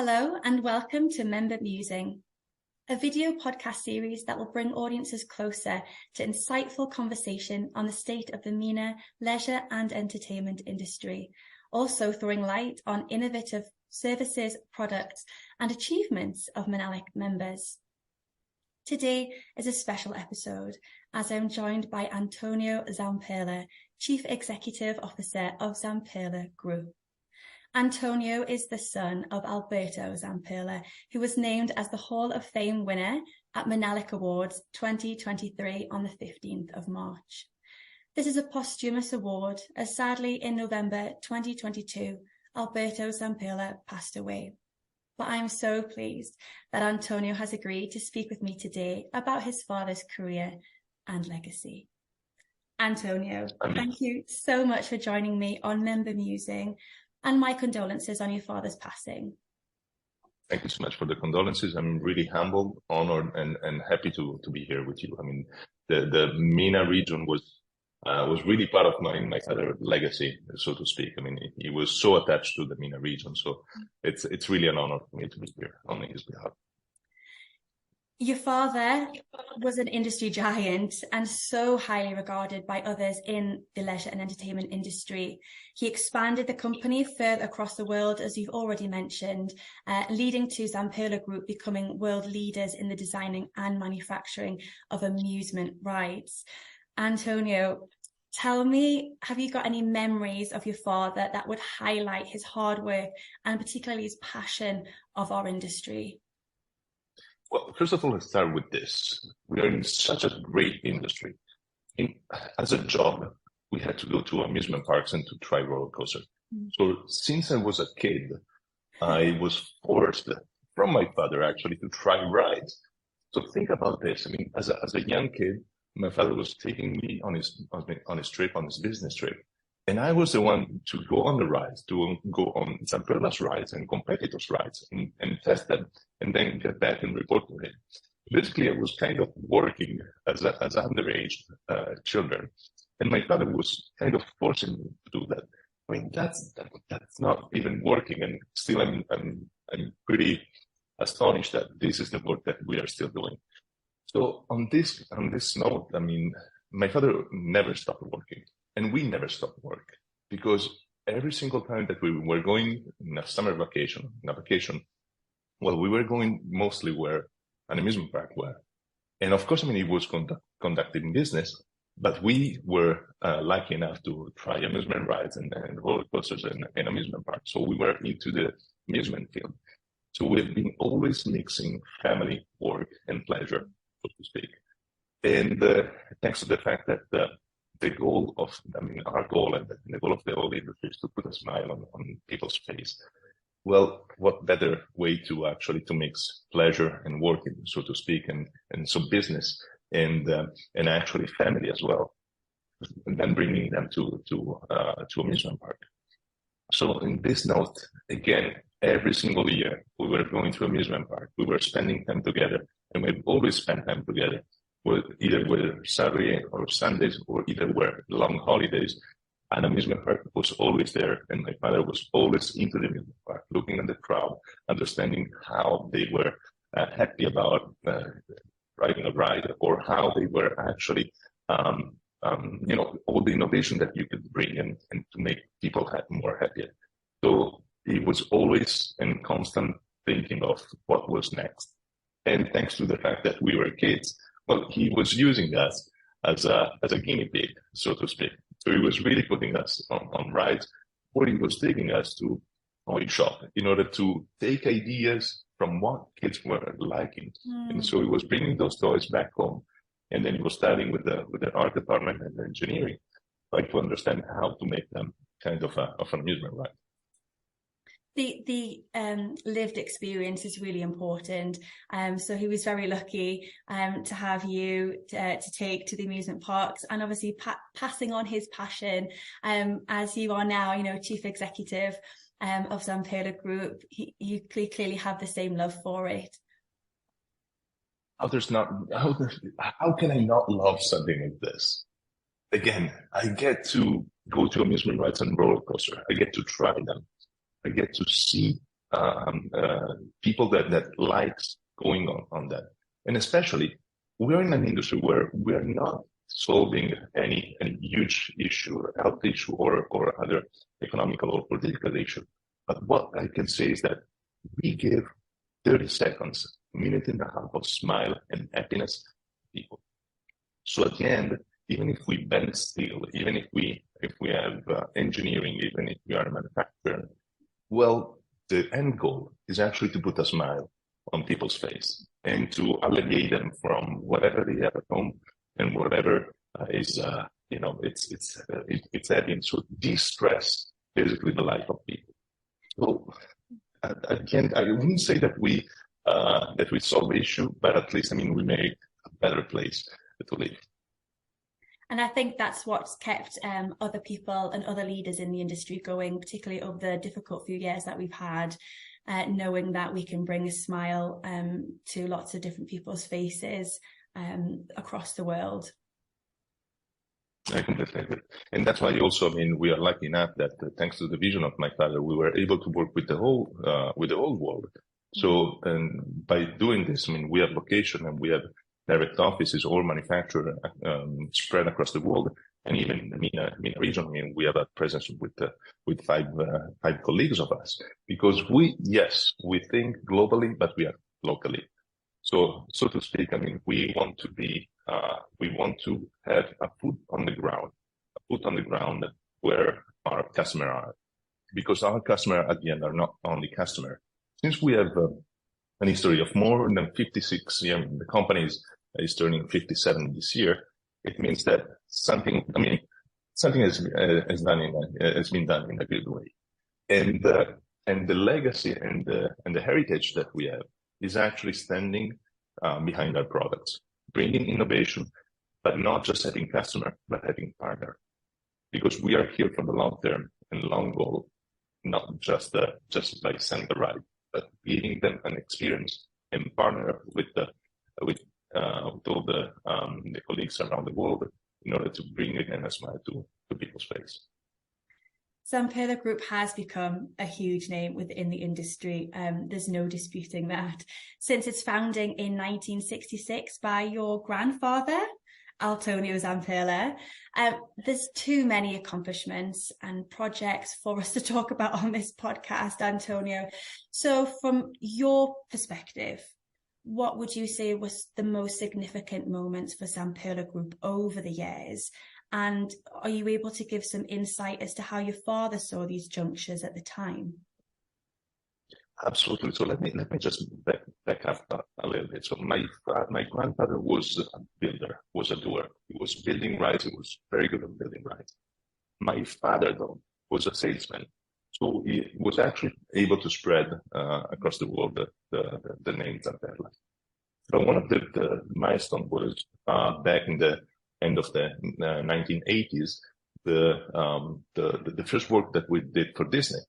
Hello and welcome to Member Musing, a video podcast series that will bring audiences closer to insightful conversation on the state of the MENA leisure and entertainment industry, also throwing light on innovative services, products and achievements of MENALAC members. Today is a special episode as I'm joined by Alberto Zamperla, Chief Executive Officer of Zamperla Group. Antonio is the son of Alberto Zamperla, who was named as the Hall of Fame winner at MENALAC Awards 2023 on the 15th of March. This is a posthumous award, as sadly in November 2022, Alberto Zamperla passed away. But I am so pleased that Antonio has agreed to speak with me today about his father's career and legacy. Antonio, thank you so much for joining me on Member Musing, and my condolences on your father's passing. Thank you so much for the condolences. I'm really humbled, honored, and happy to be here with you. I mean, the MENA region was really part of my father's legacy, so to speak. I mean, he was so attached to the MENA region, so it's really an honor for me to be here on his behalf. Your father was an industry giant and so highly regarded by others in the leisure and entertainment industry. He expanded the company further across the world, as you've already mentioned, leading to Zamperla Group becoming world leaders in the designing and manufacturing of amusement rides. Antonio, tell me, have you got any memories of your father that would highlight his hard work and particularly his passion of our industry? Well, first of all, let's start with this. We are in such a great industry. As a job, we had to go to amusement parks and to try roller coasters. So since I was a kid, I was forced from my father actually to try rides. So think about this. I mean, as a young kid, my father was taking me on his business trip. And I was the one to go on the rides, to go on Zamperla's rides and competitors' rides and test them, and then get back and report to him. Basically, I was kind of working as underage children, and my father was kind of forcing me to do that. I mean, that's not even working, and still I'm pretty astonished that this is the work that we are still doing. So on this note, I mean, my father never stopped working. And we never stopped work, because every single time that we were going in a summer vacation, well, we were going mostly where an amusement park were. And of course, I mean, he was conducting business, but we were lucky enough to try amusement rides and roller coasters and amusement parks. So we were into the amusement field. So we've been always mixing family, work, and pleasure, so to speak. And thanks to the fact that our goal and the goal of the whole industry is to put a smile on people's face. Well, what better way to mix pleasure and work, so to speak, and so business and actually family as well, and then bringing them to amusement park. So in this note, again, every single year we were going to amusement park, we were spending time together, and we've always spent time together. Either were Saturday or Sundays, or either were long holidays, an amusement park was always there, and my father was always into the amusement park, looking at the crowd, understanding how they were happy about riding a ride, or how they were actually, all the innovation that you could bring and to make people more happier. So he was always in constant thinking of what was next. And thanks to the fact that we were kids, well, he was using us as a guinea pig, so to speak. So he was really putting us on rides, or he was taking us to toy shop in order to take ideas from what kids were liking. And so he was bringing those toys back home, and then he was studying with the art department and the engineering, like to understand how to make them kind of an amusement ride. The lived experience is really important. So he was very lucky to have you to take to the amusement parks, and obviously passing on his passion as you are now, Chief Executive of Zamperla Group. You clearly have the same love for it. How can I not love something like this? Again, I get to go to amusement rides and roller coaster. I get to try them. I get to see people that likes going on that. And especially, we're in an industry where we're not solving any huge issue, health issue, or other economical or political issue. But what I can say is that we give 30 seconds, a minute and a half of smile and happiness to people. So at the end, even if we bend steel, even if we have engineering, even if we are a manufacturer, well, the end goal is actually to put a smile on people's face and to alleviate them from whatever they have at home and whatever is it's having. So de-stress basically the life of people. So I wouldn't say that we solve the issue, but at least we make a better place to live. And I think that's what's kept other people and other leaders in the industry going, particularly over the difficult few years that we've had, knowing that we can bring a smile to lots of different people's faces across the world. I completely agree. And that's why also, we are lucky enough that thanks to the vision of my father, we were able to work with the whole world. So, and by doing this, we have location and we have direct offices, all manufacturer spread across the world, and even in the MENA region. We have a presence with five colleagues of us, because we think globally, but we are locally. So to speak, we want to have a foot on the ground where our customers are, because our customers at the end are not only customers. Since we have an history of more than 56 years, the company is turning 57 this year. It means that something has been done in a good way, and the legacy and the heritage that we have is actually standing behind our products, bringing innovation, but not just having customer, but having partner, because we are here for the long term and long goal, not just by selling the ride, but giving them an experience and partner with all the colleagues around the world in order to bring again a smile to people's face. Zamperla Group has become a huge name within the industry. There's no disputing that. Since its founding in 1966 by your grandfather, Antonio Zamperla, there's too many accomplishments and projects for us to talk about on this podcast, Antonio. So from your perspective, what would you say was the most significant moments for Zamperla Group over the years? And are you able to give some insight as to how your father saw these junctures at the time? Absolutely. So let me just back up a little bit. So my grandfather was a builder, was a doer. He was building rides. He was very good at building rides. My father, though, was a salesman. So he was actually able to spread across the world the name Zamperla. So one of the milestones was back in the end of the 1980s, the first work that we did for Disney.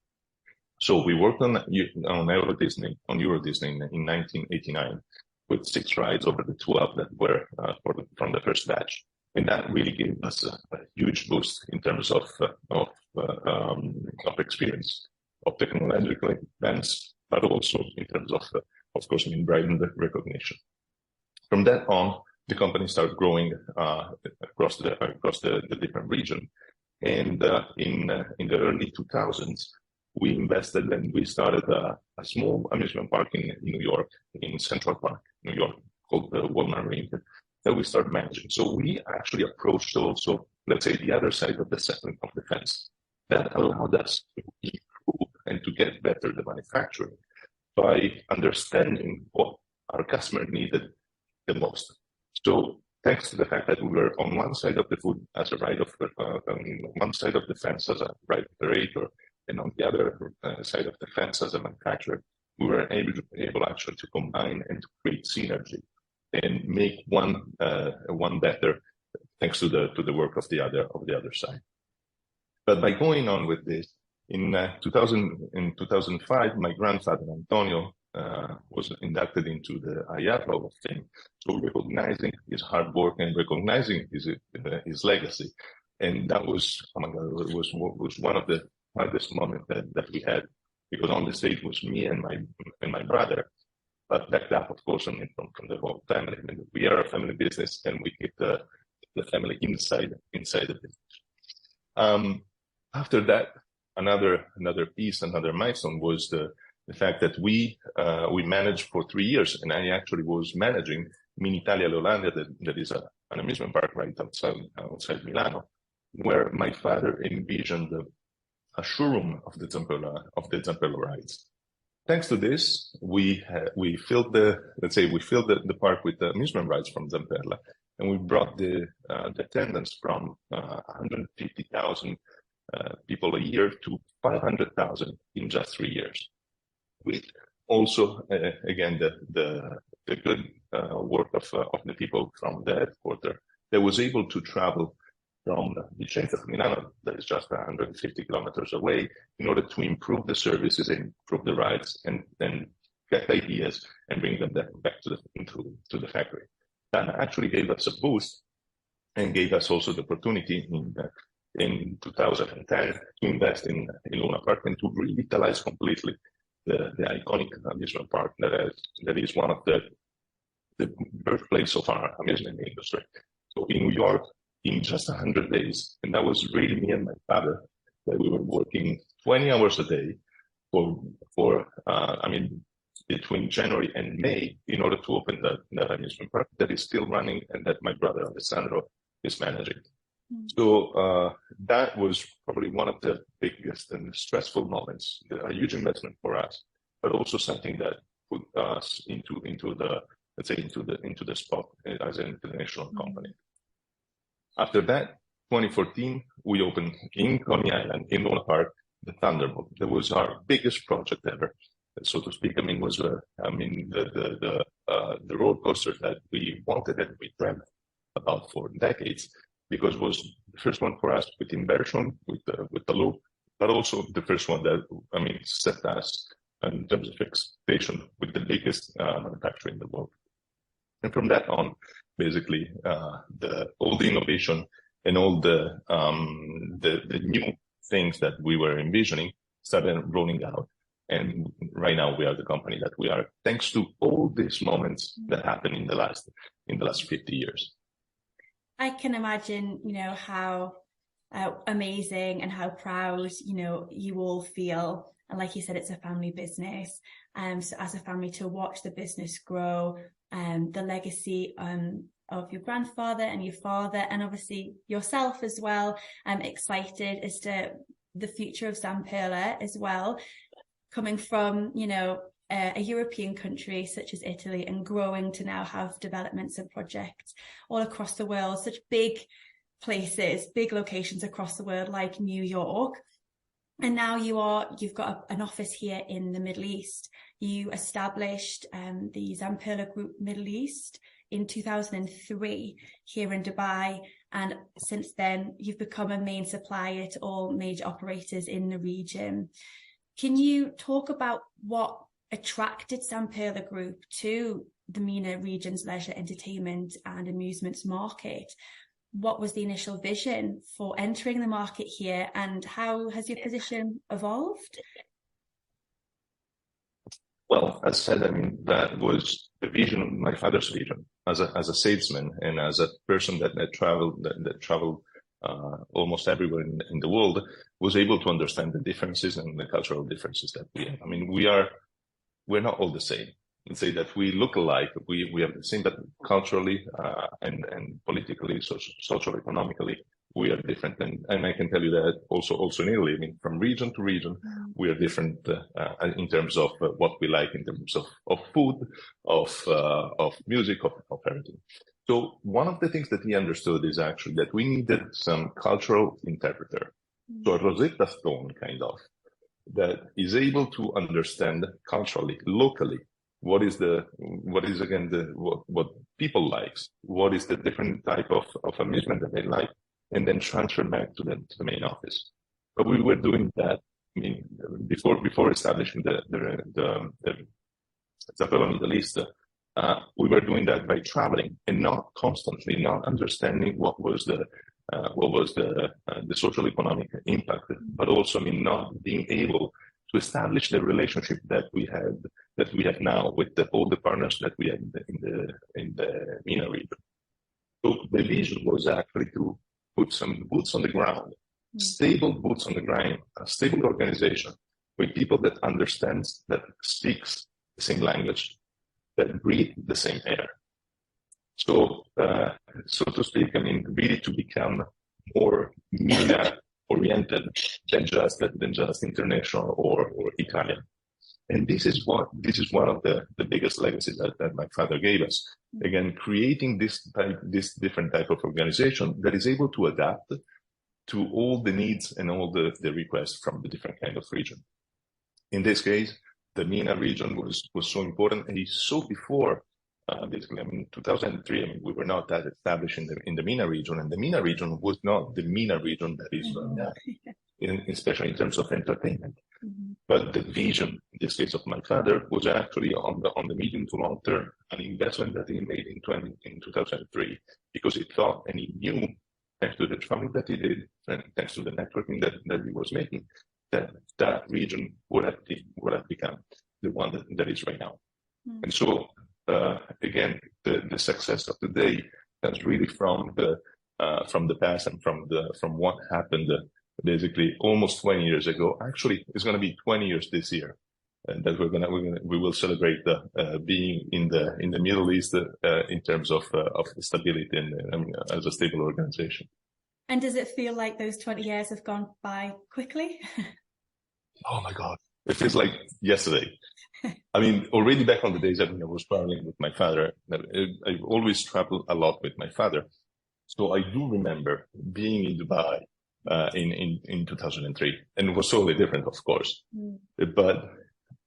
So we worked on Euro Disney in 1989 with 6 rides over the 12 that were from the first batch, and that really gave us a huge boost in terms of experience, of technological advance, but also in terms of course, brand recognition. From that on, the company started growing across the different region, and in the early 2000s, we invested and we started a small amusement park in New York, in Central Park, New York, called the Walmart Ring, that we started managing. So we actually approached also, let's say, the other side of the fence. That allowed us to improve and to get better the manufacturing by understanding what our customer needed the most. So thanks to the fact that we were on one side of the food as a ride of one side of the fence as a ride operator, and on the other side of the fence as a manufacturer, we were able actually to combine and to create synergy and make one better, thanks to the work of the other side. But by going on with this, in 2005, my grandfather Antonio was inducted into the MENALAC Hall of Fame. So recognizing his hard work and recognizing his legacy, and that was one of the hardest moments that we had, because on the stage was me and my brother, but backed up, of course, from the whole family. I mean, we are a family business, and we keep the family inside the business. After that, another piece, another milestone was the fact that we managed for 3 years, and I actually was managing Minitalia L'Olanda, that is an amusement park right outside Milano, where my father envisioned a showroom of the Zamperla rides. Thanks to this, we filled the park with the amusement rides from Zamperla, and we brought the attendance from 150,000 people a year to 500,000 in just 3 years. With also again the good work of the people from the headquarters that was able to travel from Vicenza to Milano, that is just 150 kilometers away, in order to improve the services and improve the rides, and then get ideas and bring them back to the factory. That actually gave us a boost and gave us also the opportunity in 2010 to invest in Luna Park and to revitalize completely the iconic amusement park that is one of the birthplace of our amusement industry. So in New York, in just 100 days, and that was really me and my father, that we were working 20 hours a day for between January and May in order to open that amusement park that is still running and that my brother Alessandro is managing. So that was probably one of the biggest and stressful moments, a huge investment for us, but also something that put us into the spot as an international company. After that, 2014, we opened in Coney Island, in Luna Park, the Thunderbolt. That was our biggest project ever, so to speak. I mean, was the roller coaster that we wanted and we dreamt about for decades, because it was the first one for us with inversion, with the loop, but also the first one that set us in terms of expectation with the biggest manufacturer in the world. And from that on, basically, all the innovation and all the new things that we were envisioning started rolling out. And right now we are the company that we are, thanks to all these moments that happened in the last 50 years. I can imagine, how amazing and how proud, you all feel. And like you said, it's a family business. So as a family, to watch the business grow, the legacy of your grandfather and your father, and obviously yourself as well. I'm excited as to the future of Zamperla as well, coming from, a European country such as Italy and growing to now have developments and projects all across the world, such big places, big locations across the world like New York. And now you've got an office here in the Middle East. You established the Zamperla Group Middle East in 2003 here in Dubai. And since then, you've become a main supplier to all major operators in the region. Can you talk about what attracted Zamperla Group to the MENA region's leisure, entertainment and amusements market? What was the initial vision for entering the market here, and how has your position evolved? Well, as said, that was the vision, my father's vision, as a salesman and as a person that traveled almost everywhere in the world, was able to understand the differences and the cultural differences that we have. We're not all the same. Let's say that we look alike, we have the same, but culturally and politically, social economically, we are different. And I can tell you that also in Italy, from region to region, we are different in terms of what we like, in terms of food, of music, of everything. So one of the things that he understood is actually that we needed some cultural interpreter. So a Rosetta Stone kind of, that is able to understand culturally, locally, what people likes, what is the different type of amusement that they like, and then transfer back to the main office. But we were doing that, before establishing the Zamperla Middle East, we were doing that by traveling and not understanding what was the social economic impact, but also not being able to establish the relationship that we have now with all the partners that we have in the MENA region. So the vision was actually to put some boots on the ground, stable boots on the ground, a stable organization with people that understands, that speaks the same language, that breathe the same air. So, so to speak, I mean, really to become more MENA-oriented than just international or Italian. And this is one of the biggest legacies that my father gave us. Again, creating this different type of organization that is able to adapt to all the needs and all the requests from the different kind of region. In this case, the MENA region was so important, and he saw before. Basically, I mean, 2003. I mean, we were not that established in the MENA region, and the MENA region was not the MENA region that is right now, especially in terms of entertainment. But the vision, in this case of my father, was actually on the medium to long term, an investment that he made in 2003, because he thought and he knew, thanks to the traveling that he did, and thanks to the networking that he was making, that region would have become the one that is right now. And so, again, the success of today comes really from the past and from what happened basically almost 20 years ago. Actually, it's going to be 20 years this year, and that we will celebrate being in the Middle East in terms of stability and as a stable organization. And does it feel like those 20 years have gone by quickly? Oh my God, it feels like yesterday. I mean, already back on the days that I was traveling with my father, I've always traveled a lot with my father. So I do remember being in Dubai in 2003, and it was totally different, of course.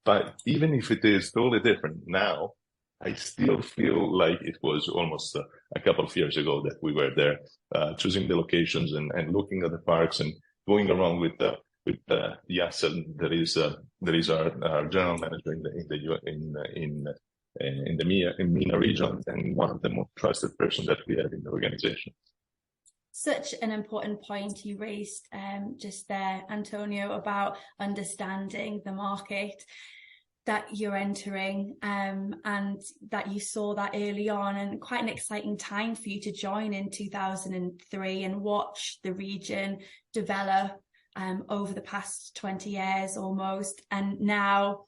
But even if it is totally different now, I still feel like it was almost a couple of years ago that we were there, choosing the locations and looking at the parks and going around with Yasser, that is our general manager in the MENA region, and one of the most trusted person that we have in the organization. Such an important point you raised just there, Antonio, about understanding the market that you're entering, and that you saw that early on, and quite an exciting time for you to join in 2003 and watch the region develop over the past 20 years almost. And now,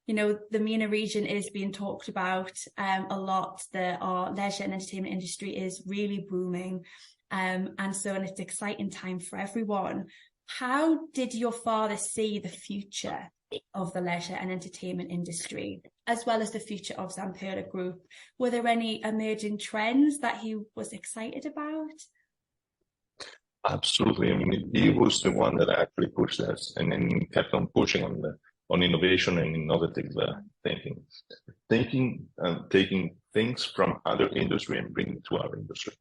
you know, the MENA region is being talked about a lot. Our leisure and entertainment industry is really booming. And it's an exciting time for everyone. How did your father see the future of the leisure and entertainment industry, as well as the future of Zamperla Group? Were there any emerging trends that he was excited about? Absolutely. I mean, he was the one that actually pushed us and then kept on pushing on innovation and innovative thinking, taking things from other industry and bringing it to our industry.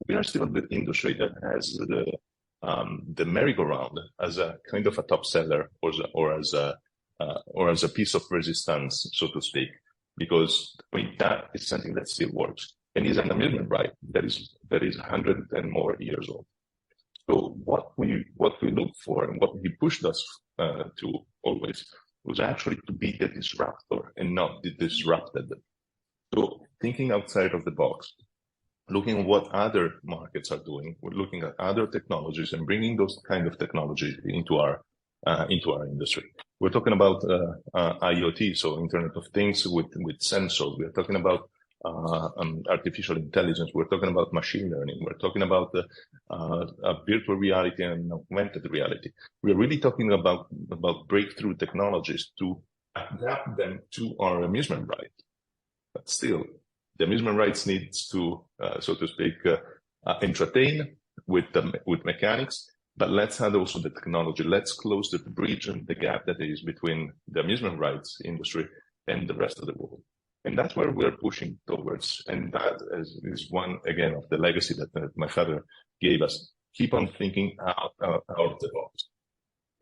We are still the industry that has the merry-go-round as a kind of a top seller or as a piece of resistance, so to speak, because I mean, that is something that still works, and is an amusement ride that is 100 and more years old. So what we look for and what he pushed us to always was actually to be the disruptor and not the disrupted. So thinking outside of the box, looking at what other markets are doing, we're looking at other technologies and bringing those kind of technologies into our industry. We're talking about IoT, so Internet of Things with sensors. We're talking about artificial intelligence. We're talking about machine learning. We're talking about virtual reality and augmented reality. We're really talking about breakthrough technologies to adapt them to our amusement ride. But still, the amusement rides needs to, so to speak, entertain with mechanics. But let's add also the technology. Let's close the bridge and the gap that is between the amusement rides industry and the rest of the world. And that's where we're pushing towards. And that is one, again, of the legacy that my father gave us. Keep on thinking out of the box.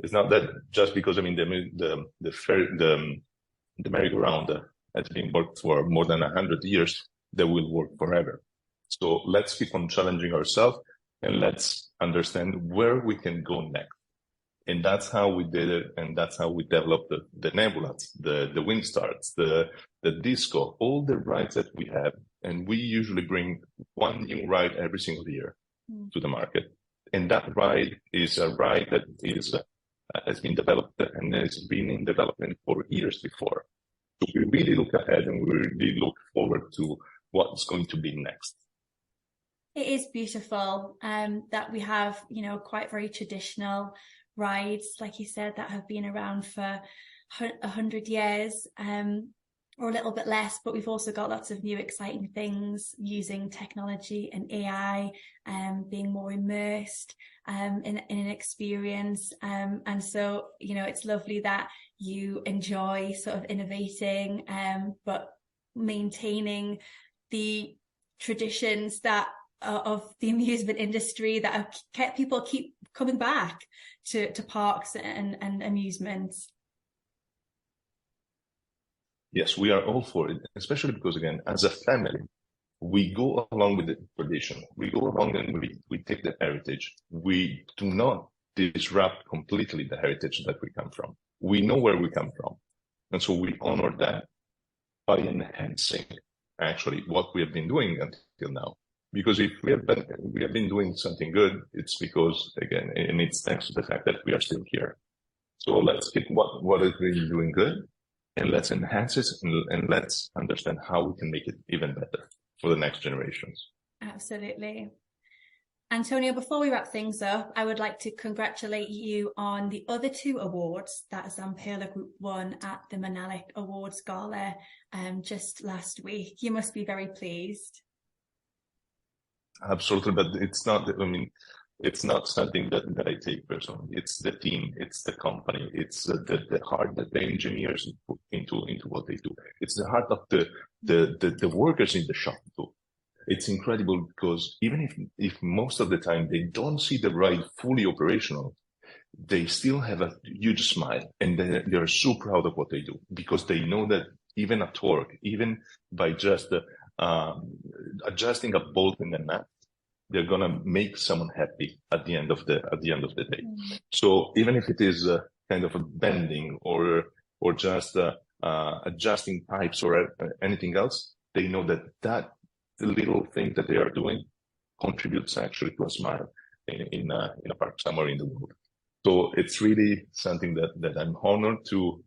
It's not that just because, I mean, the merry-go-round has been worked for more than 100 years, that will work forever. So let's keep on challenging ourselves and let's understand where we can go next. And that's how we did it. And that's how we developed the Nebulas, the Windstarts, the Disco, all the rides that we have. And we usually bring one new ride every single year to the market. And that ride is a ride that has been developed and has been in development for years before. So we really look ahead and we really look forward to what's going to be next. It is beautiful that we have, quite very traditional rides, like you said, that have been around for 100 years or a little bit less, but we've also got lots of new exciting things using technology and AI, being more immersed in an experience. And so, it's lovely that you enjoy sort of innovating, but maintaining the traditions that of the amusement industry that have kept people keep coming back to parks and amusements. Yes, we are all for it, especially because, again, as a family, we go along with the tradition. We go along and we take the heritage. We do not disrupt completely the heritage that we come from. We know where we come from. And so we honor that by enhancing actually what we have been doing until now. Because if we have been doing something good, it's because, again, and it's thanks to the fact that we are still here. So let's keep what is really doing good, and let's enhance it, and let's understand how we can make it even better for the next generations. Absolutely. Antonio, before we wrap things up, I would like to congratulate you on the other 2 awards that Zamperla Group won at the MENALAC Awards Gala just last week. You must be very pleased. Absolutely, but it's not, it's not something that I take personally. It's the team, it's the company, it's the heart that the engineers put into what they do. It's the heart of the workers in the shop too. It's incredible because even if most of the time they don't see the ride fully operational, they still have a huge smile and they're so proud of what they do because they know that even at work, even by just adjusting a bolt in the nut, they're gonna make someone happy at the end of the day. So even if it is kind of a bending or just adjusting pipes or anything else, they know that the little thing that they are doing contributes actually to a smile in a park somewhere in the world. So it's really something that I'm honored to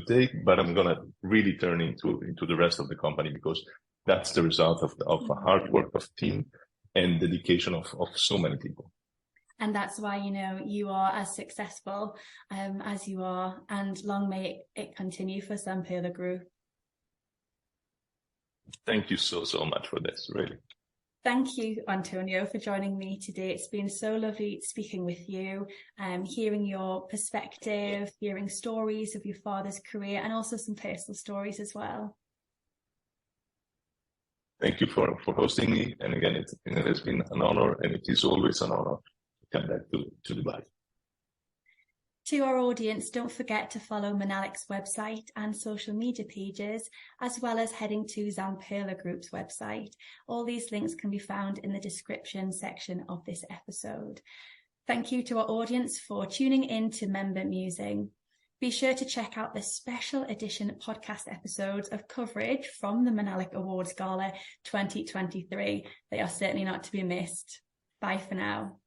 take, but I'm gonna really turn into the rest of the company because that's the result of a hard work of team and dedication of so many people. And that's why, you are as successful as you are, and long may it continue for Zamperla Group. Thank you so much for this, really. Thank you, Antonio, for joining me today. It's been so lovely speaking with you, hearing your perspective, hearing stories of your father's career, and also some personal stories as well. Thank you for hosting me. And again, it has been an honor, and it is always an honor to come back to Dubai. To our audience, don't forget to follow MENALAC's website and social media pages, as well as heading to Zamperla Group's website. All these links can be found in the description section of this episode. Thank you to our audience for tuning in to Member Musing. Be sure to check out the special edition podcast episodes of coverage from the MENALAC Awards Gala 2023. They are certainly not to be missed. Bye for now.